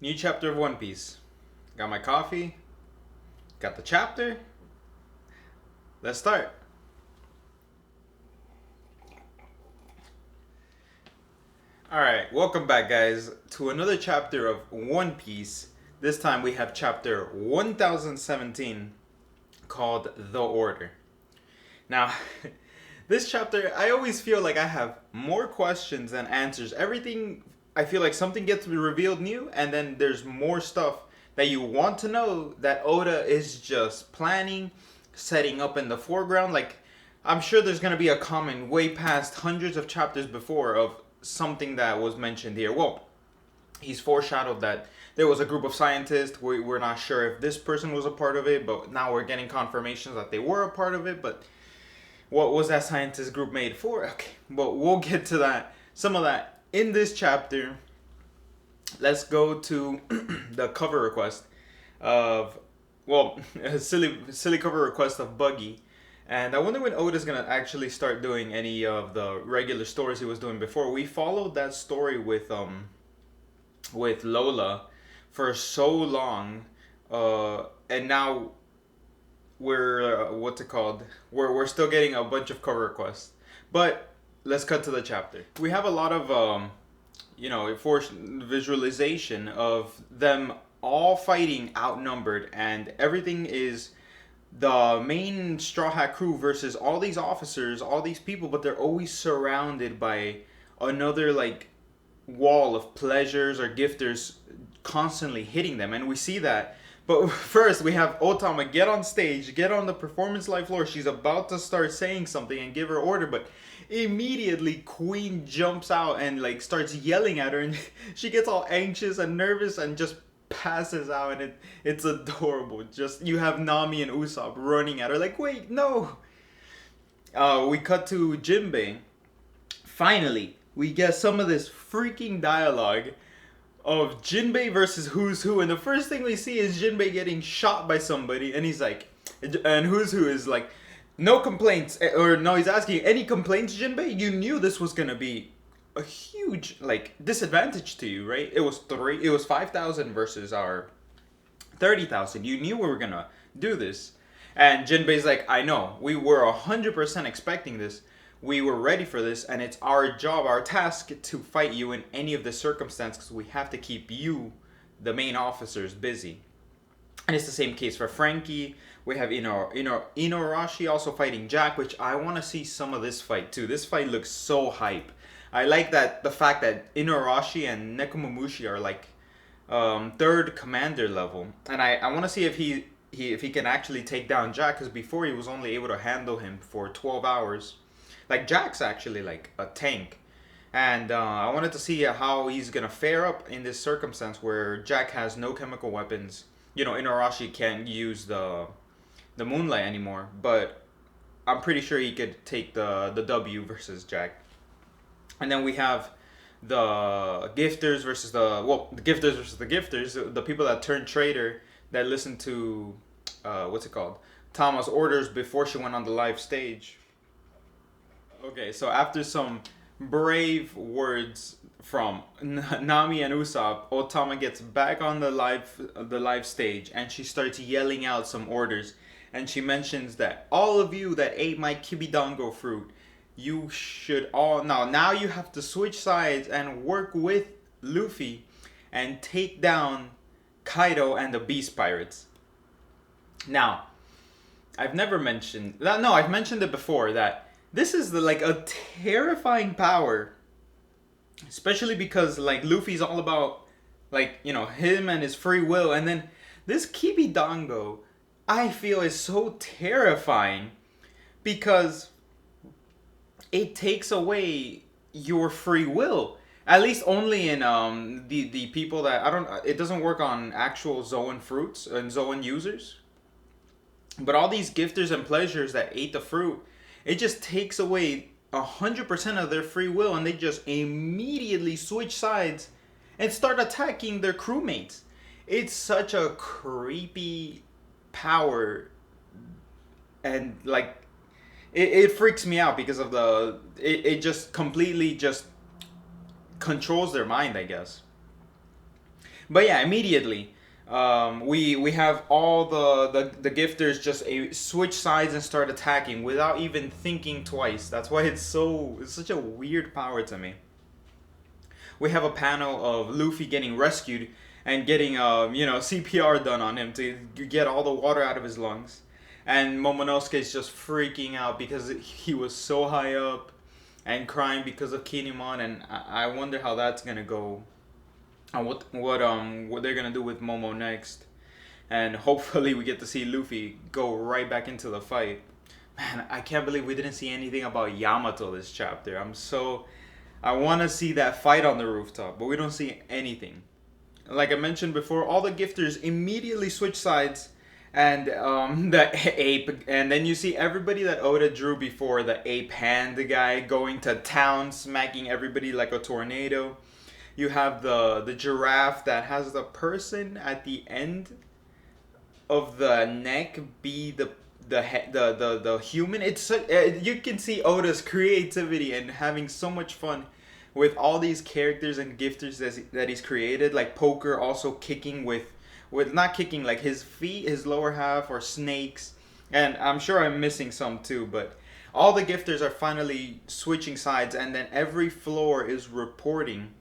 New chapter of One Piece. Got my coffee. Got the chapter. Let's start. Alright, welcome back, guys, to another chapter of One Piece. This time we have chapter 1017 called The Order. Now, this chapter, I always feel like I have more questions than answers. Everything, I feel like something gets revealed new, and then there's more stuff that you want to know that Oda is just planning, setting up in the foreground. Like, I'm sure there's going to be a comment way past hundreds of chapters before of something that was mentioned here. Well, he's foreshadowed that there was a group of scientists. We're not sure if this person was a part of it, but now we're getting confirmations that they were a part of it. But what was that scientist group made for? Okay, but we'll get to that. Some of that in this chapter. Let's go to the cover request of, well, a silly cover request of Buggy. And I wonder when Oda's gonna actually start doing any of the regular stories he was doing before. We followed that story with Lola for so long, and now we're what's it called? We're still getting a bunch of cover requests. But let's cut to the chapter. We have a lot of forced visualization of them all fighting outnumbered, and everything is the main Straw Hat crew versus all these officers, all these people, but they're always surrounded by another like wall of pleasures or gifters constantly hitting them, and we see that. But first, we have O-Tama get on stage, get on the performance live floor. She's about to start saying something and give her order, but immediately Queen jumps out and like starts yelling at her, and she gets all anxious and nervous and just passes out, and it's adorable. Just you have Nami and Usopp running at her like, wait, no. We cut to Jinbei. Finally, we get some of this freaking dialogue of Jinbei versus Who's Who, and the first thing we see is Jinbei getting shot by somebody, and he's like, and Who's Who is like, no complaints, or no, he's asking, any complaints, Jinbei? You knew this was gonna be a huge like disadvantage to you, right? It was 5,000 versus our 30,000. You knew we were gonna do this, and Jinbei's like, I know, we were 100% expecting this. We were ready for this, and it's our job, our task to fight you in any of the circumstances. We have to keep you, the main officers, busy. And it's the same case for Frankie. We have Inuarashi also fighting Jack, which I want to see some of this fight too. This fight looks so hype. I like that the fact that Inuarashi and Nekomamushi are like third commander level, and I want to see if he can actually take down Jack, because before he was only able to handle him for 12 hours. Like, Jack's actually like a tank. And I wanted to see how he's going to fare up in this circumstance where Jack has no chemical weapons. You know, Inuarashi can't use the Moonlight anymore. But I'm pretty sure he could take the W versus Jack. And then we have the Gifters versus the Gifters versus the Gifters. The people that turned traitor, that listened to, Tama's orders before she went on the live stage. Okay, so after some brave words from Nami and Usopp, O-Tama gets back on the live stage, and she starts yelling out some orders. And she mentions that all of you that ate my Kibidango fruit, you should all now you have to switch sides and work with Luffy and take down Kaido and the Beast Pirates. Now, I've mentioned it before that this is a terrifying power, especially because like Luffy's all about him and his free will, and then this Kibidango I feel is so terrifying because it takes away your free will. At least only in the people that it doesn't work on actual Zoan fruits and Zoan users. But all these gifters and pleasures that ate the fruit, it just takes away 100% of their free will, and they just immediately switch sides and start attacking their crewmates. It's such a creepy power, and it freaks me out because of it just completely just controls their mind, I guess. But yeah, immediately, we have all the gifters just switch sides and start attacking without even thinking twice. That's why it's such a weird power to me. We have a panel of Luffy getting rescued and getting CPR done on him to get all the water out of his lungs, and Momonosuke is just freaking out because he was so high up and crying because of Kinemon, and I wonder how that's gonna go, and what they're gonna do with Momo next, and hopefully we get to see Luffy go right back into the fight. Man, I can't believe we didn't see anything about Yamato this chapter. I want to see that fight on the rooftop, but we don't see anything. Like I mentioned before, all the gifters immediately switch sides, and the ape, and then you see everybody that Oda drew before, the ape hand guy going to town, smacking everybody like a tornado. You have the giraffe that has the person at the end of the neck be the human. It's you can see Oda's creativity and having so much fun with all these characters and gifters that he's created, like Poker also kicking with not kicking, like his feet, his lower half are snakes, and I'm sure I'm missing some too, but all the gifters are finally switching sides, and then every floor is reporting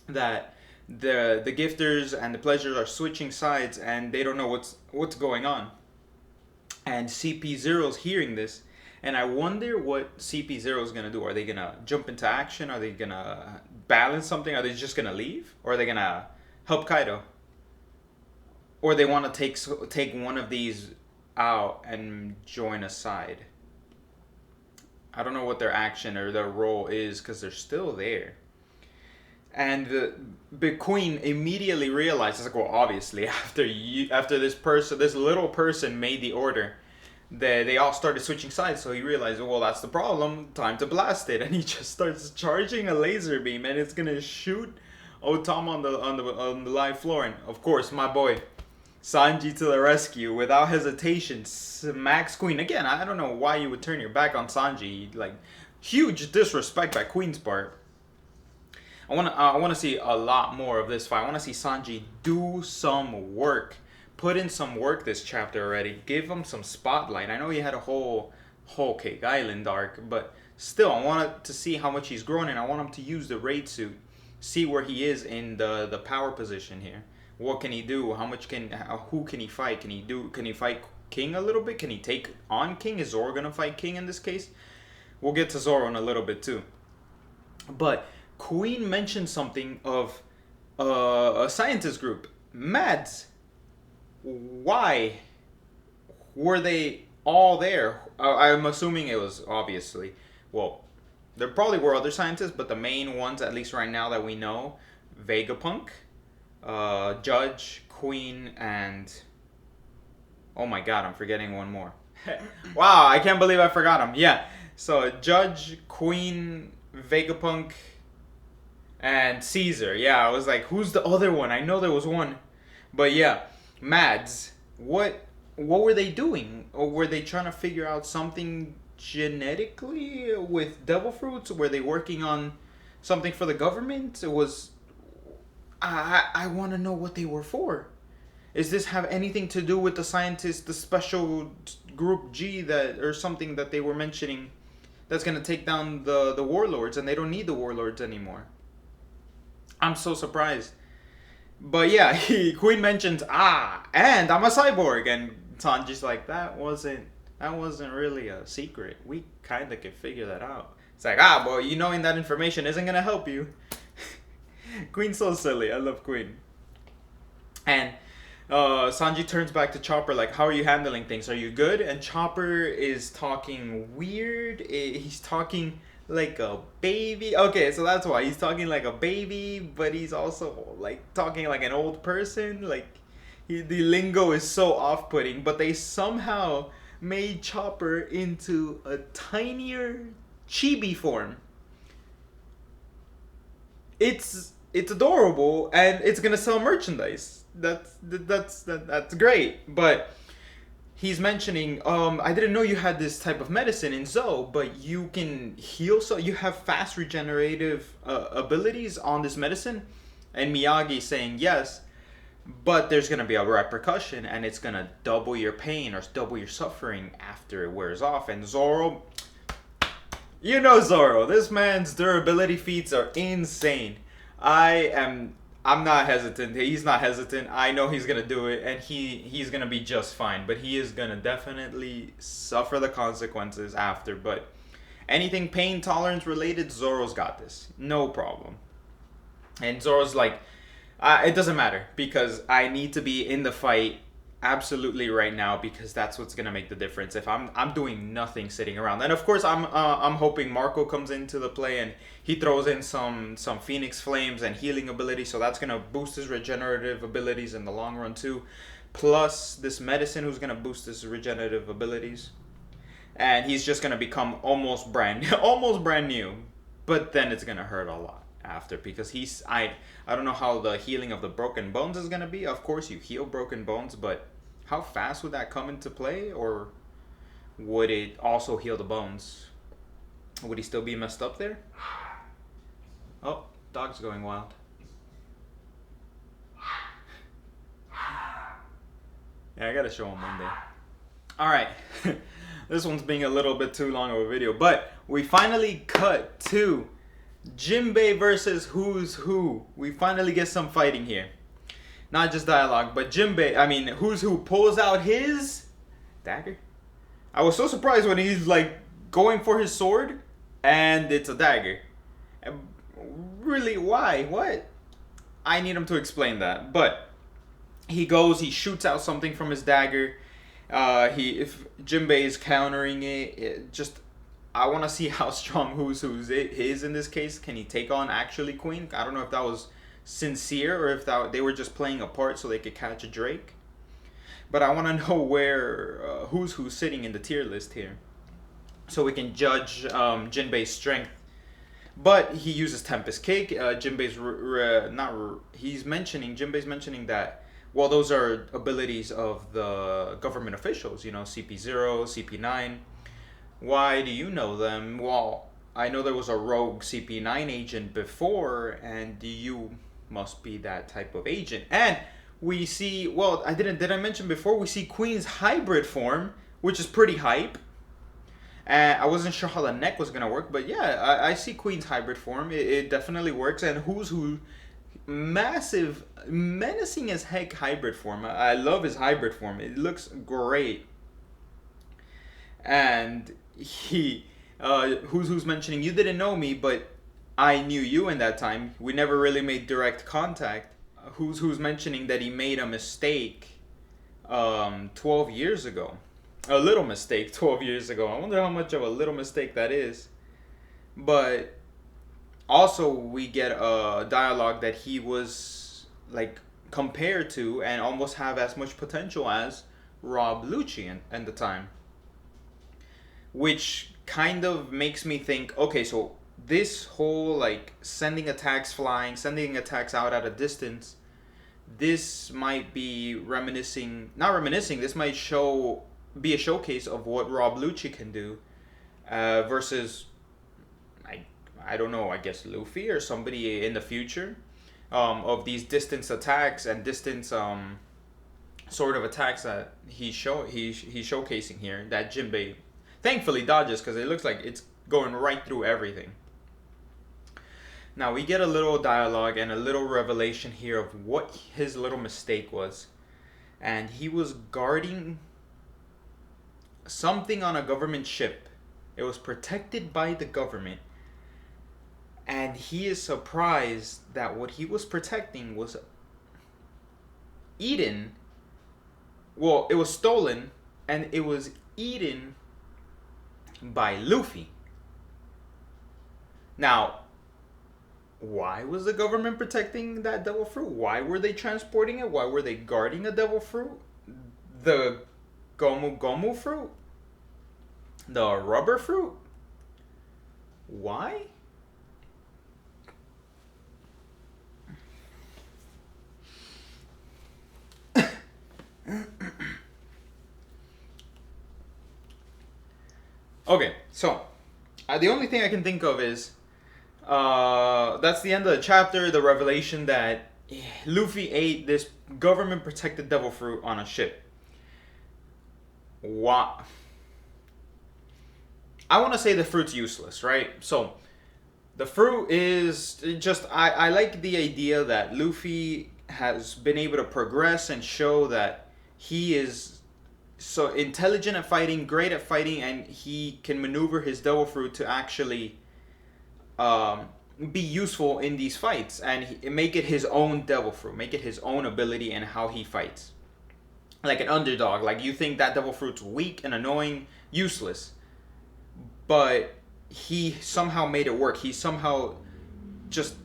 that the gifters and the pleasures are switching sides, and they don't know what's going on. And CP0's hearing this, and I wonder what CP0 is gonna do. Are they gonna jump into action? Are they gonna balance something? Are they just gonna leave, or are they gonna help Kaido? Or they want to take one of these out and join a side. I don't know what their action or their role is because they're still there. And the Big Queen immediately realizes, like, well, obviously after this little person made the order, they all started switching sides. So he realized, well, that's the problem. Time to blast it, and he just starts charging a laser beam, and it's gonna shoot O-Tama on the live floor. And of course, my boy Sanji to the rescue without hesitation, smacks Queen again. I don't know why you would turn your back on Sanji. Like, huge disrespect by Queen's part. I wanna see a lot more of this fight. I wanna see Sanji do some work, put in some work this chapter already. Give him some spotlight. I know he had a whole Cake Island arc, but still, I wanted to see how much he's grown, and I want him to use the raid suit, see where he is in the power position here. What can he do? Who can he fight? Can he fight King a little bit? Can he take on King? Is Zoro gonna fight King in this case? We'll get to Zoro in a little bit too. But Queen mentioned something of a scientist group, Mads. Why were they all there? I'm assuming it was obviously, well, there probably were other scientists, but the main ones, at least right now that we know, Vegapunk, Judge, Queen, and oh my god, I'm forgetting one more. Wow, I can't believe I forgot him. Yeah, so Judge, Queen, Vegapunk, and Caesar. Yeah, I was like, who's the other one? I know there was one, but yeah, Mads. What were they doing? Or were they trying to figure out something genetically with devil fruits? Were they working on something for the government? It was. I want to know what they were for. Is this have anything to do with the scientists, the special group G or something that they were mentioning that's going to take down the warlords, and they don't need the warlords anymore? I'm so surprised. But yeah, Queen mentions, and I'm a cyborg, and Sanji's like, that wasn't really a secret. We kind of could figure that out. It's like, well, you knowing that information isn't going to help you. Queen's so silly. I love Queen. And Sanji turns back to Chopper like, how are you handling things? Are you good? And Chopper is talking weird. He's talking like a baby. Okay, so that's why. He's talking like a baby, but he's also like talking like an old person. Like, the lingo is so off-putting, but they somehow made Chopper into a tinier chibi form. It's adorable, and it's gonna sell merchandise. That's great. But he's mentioning, I didn't know you had this type of medicine in Zoe, but you can heal. So you have fast regenerative abilities on this medicine. And Miyagi saying yes, but there's gonna be a repercussion, and it's gonna double your pain or double your suffering after it wears off. And Zoro, you know Zoro, this man's durability feats are insane. I'm not hesitant. He's not hesitant. I know he's gonna do it, and he's gonna be just fine. But he is gonna definitely suffer the consequences after. But anything pain tolerance related, Zoro's got this, no problem. And Zoro's like, it doesn't matter because I need to be in the fight absolutely right now because that's what's gonna make the difference. If I'm doing nothing sitting around, and of course I'm hoping Marco comes into the play and he throws in some Phoenix Flames and healing ability, so that's gonna boost his regenerative abilities in the long run too. Plus this medicine who's gonna boost his regenerative abilities, and he's just gonna become almost brand new. But then it's gonna hurt a lot after because I don't know how the healing of the broken bones is gonna be. Of course you heal broken bones, but how fast would that come into play, or would it also heal the bones? Would he still be messed up there? Oh, dog's going wild. Yeah, I gotta show him one day. Alright, this one's being a little bit too long of a video, but we finally cut to Jinbei versus Who's Who. We finally get some fighting here. Not just dialogue, but Who's Who pulls out his dagger. I was so surprised when he's like going for his sword and it's a dagger. Really, why? What? I need him to explain that. But he shoots out something from his dagger. If Jinbei is countering it, I want to see how strong Who's is in this case. Can he take on actually Queen? I don't know if that was sincere or if they were just playing a part so they could catch a Drake. But I want to know where Who's sitting in the tier list here, so we can judge Jinbei's strength. But he uses Tempest Kick. Jinbei's mentioning that, well, those are abilities of the government officials. CP0, CP9. Why do you know them? Well, I know there was a rogue CP9 agent before, and you must be that type of agent. And we see, well, did I mention before, we see Queen's hybrid form, which is pretty hype. I wasn't sure how the neck was going to work, but yeah, I see Queen's hybrid form. It definitely works. And Who's Who, massive, menacing as heck hybrid form. I love his hybrid form. It looks great. And Who's mentioning, you didn't know me, but I knew you in that time. We never really made direct contact. Who's mentioning that he made a mistake 12 years ago. A little mistake 12 years ago. I wonder how much of a little mistake that is. But also we get a dialogue that he was like compared to and almost have as much potential as Rob Lucci at the time. Which kind of makes me think, okay, so this whole like sending attacks flying, sending attacks out at a distance, this might be this might be a showcase of what Rob Lucci can do versus, I don't know, I guess Luffy or somebody in the future of these distance attacks and distance sort of attacks that he's showcasing here that Jinbei thankfully dodges, because it looks like it's going right through everything. Now we get a little dialogue and a little revelation here of what his little mistake was. And he was guarding something on a government ship. It was protected by the government. And he is surprised that what he was protecting was eaten. Well, it was stolen and it was eaten by Luffy. Now, why was the government protecting that devil fruit? Why were they transporting it? Why were they guarding a devil fruit? The Gomu Gomu fruit? The rubber fruit? Why? Okay, so the only thing I can think of is That's the end of the chapter. The revelation that Luffy ate this government protected devil fruit on a ship. What? I want to say the fruit's useless, right? So the fruit is just I like the idea that Luffy has been able to progress and show that he is so intelligent at fighting, great at fighting, and he can maneuver his devil fruit to actually be useful in these fights and make it his own devil fruit, make it his own ability and how he fights. Like an underdog, like you think that devil fruit's weak and annoying, useless, but he somehow made it work. He somehow just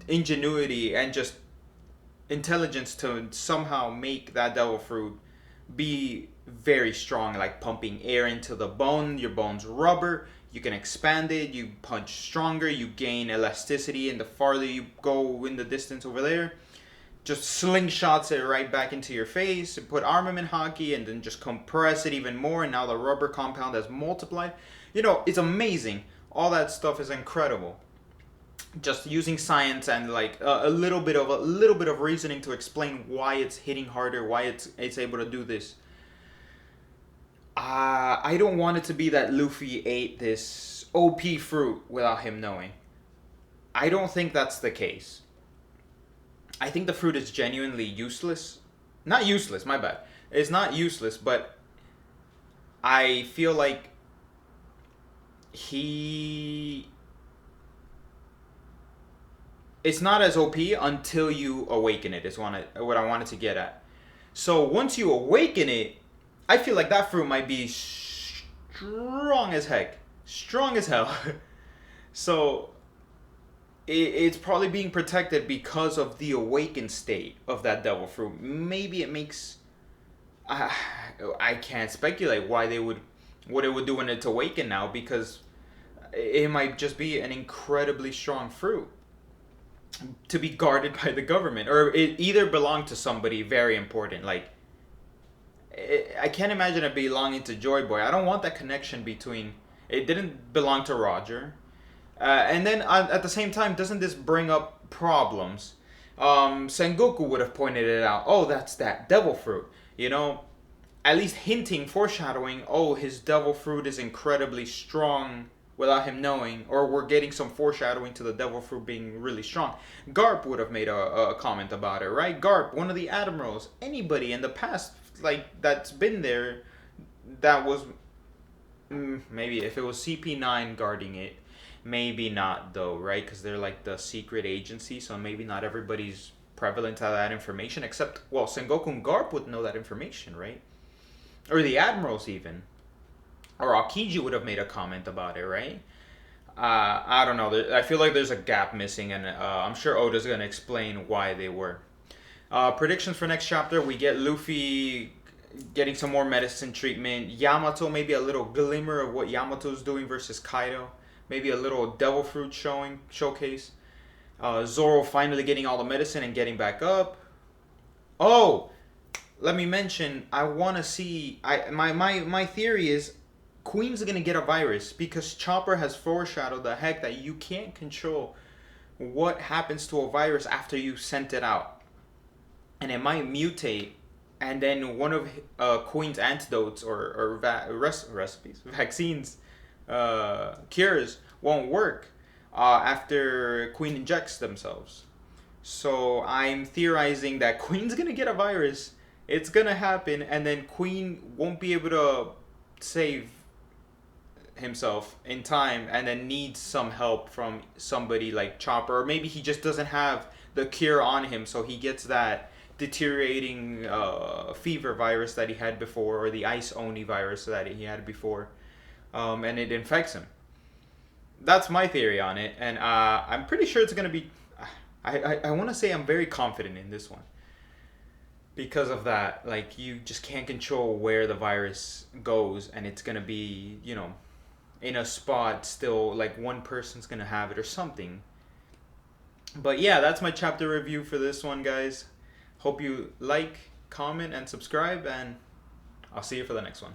ingenuity and just intelligence to somehow make that devil fruit be very strong, like pumping air into the bone. Your bone's rubber, you can expand it, you punch stronger, you gain elasticity, and the farther you go in the distance over there, just slingshots it right back into your face, put armament hockey, and then just compress it even more, and now the rubber compound has multiplied. You know, it's amazing. All that stuff is incredible. Just using science and like a little bit of reasoning to explain why it's hitting harder, why it's able to do this. I don't want it to be that Luffy ate this OP fruit without him knowing. I don't think that's the case. I think the fruit is genuinely useless. Not useless, my bad. It's not useless, but I feel like it's not as OP until you awaken it, is what I wanted to get at. So once you awaken it, I feel like that fruit might be strong as heck. Strong as hell. So it's probably being protected because of the awakened state of that devil fruit. Maybe it makes... I can't speculate what it would do when it's awakened now, because it might just be an incredibly strong fruit to be guarded by the government, or it either belonged to somebody very important. Like, I can't imagine it belonging to Joy Boy. I don't want that connection between... It didn't belong to Roger. And then at the same time, doesn't this bring up problems? Sengoku would have pointed it out. Oh, that's that devil fruit. You know, at least hinting, foreshadowing, oh, his devil fruit is incredibly strong without him knowing, or we're getting some foreshadowing to the devil fruit being really strong. Garp would have made a comment about it, right? Garp, one of the admirals, anybody in the past, like, that's been there, that was, maybe if it was CP9 guarding it, maybe not though, right? Because they're like the secret agency, so maybe not everybody's prevalent to that information, except, well, Sengoku and Garp would know that information, right? Or the admirals even. Or Aokiji would have made a comment about it, right? I don't know. I feel like there's a gap missing, and I'm sure Oda's going to explain why they were. Predictions for next chapter, we get Luffy getting some more medicine treatment. Yamato, maybe a little glimmer of what Yamato's doing versus Kaido. Maybe a little devil fruit showcase. Zoro finally getting all the medicine and getting back up. Oh, let me mention, I want to see... My theory is Queen's going to get a virus, because Chopper has foreshadowed the heck that you can't control what happens to a virus after you sent it out. And it might mutate, and then one of Queen's antidotes or recipes, vaccines, cures won't work after Queen injects themselves. So I'm theorizing that Queen's going to get a virus. It's going to happen, and then Queen won't be able to save himself in time, and then needs some help from somebody like Chopper, or maybe he just doesn't have the cure on him, so he gets that deteriorating fever virus that he had before, or the ice oni virus that he had before, and it infects him. That's my theory on it, and I'm pretty sure it's gonna be... I want to say I'm very confident in this one, because of that. Like, you just can't control where the virus goes, and it's gonna be, you know, in a spot still, like one person's gonna have it or something. But yeah, that's my chapter review for this one, guys. Hope you like, comment, and subscribe, and I'll see you for the next one.